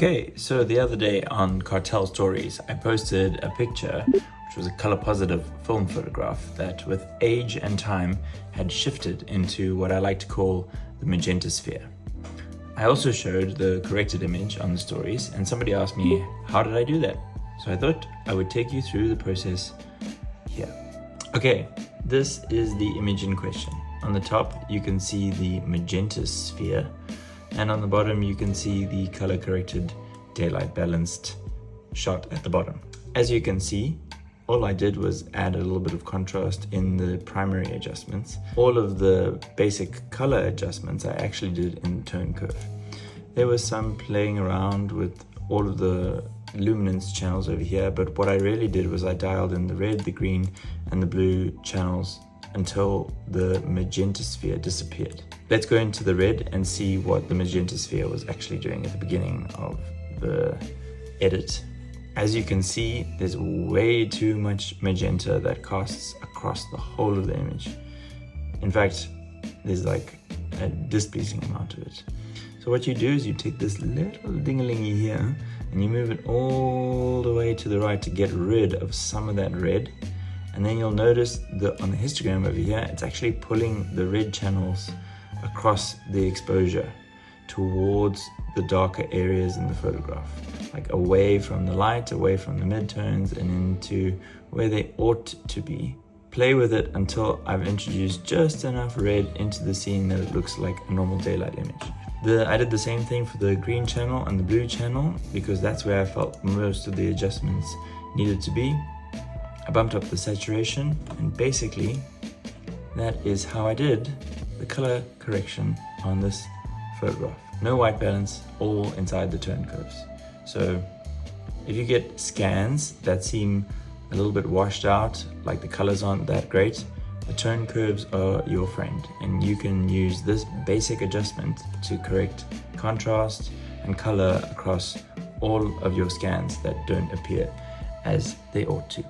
Okay, so the other day on Cartel Stories, I posted a picture, which was a color-positive film photograph that with age and time had shifted into what I like to call the magenta sphere. I also showed the corrected image on the stories, and somebody asked me, how did I do that? So I thought I would take you through the process here. Okay, this is the image in question. On the top, you can see the magenta sphere, and on the bottom you can see the color corrected daylight balanced shot at the bottom. As you can see, all I did was add a little bit of contrast in the primary adjustments. All of the basic color adjustments I actually did in the tone curve. There was some playing around with all of the luminance channels over here, but what I really did was I dialed in the red, the green and the blue channels until the magenta sphere disappeared. Let's go into the red and see what the magenta sphere was actually doing at the beginning of the edit. As you can see, there's way too much magenta that casts across the whole of the image. In fact, there's like a displeasing amount of it. So what you do is you take this little dingalingy here and you move it all the way to the right to get rid of some of that red. And then you'll notice that on the histogram over here, it's actually pulling the red channels across the exposure towards the darker areas in the photograph, like away from the light, away from the midtones and into where they ought to be. Play with it until I've introduced just enough red into the scene that it looks like a normal daylight image. I did the same thing for the green channel and the blue channel because that's where I felt most of the adjustments needed to be. I bumped up the saturation, and basically that is how I did the color correction on this photograph. No white balance, all inside the tone curves. So if you get scans that seem a little bit washed out, like the colors aren't that great, the tone curves are your friend, and you can use this basic adjustment to correct contrast and color across all of your scans that don't appear as they ought to.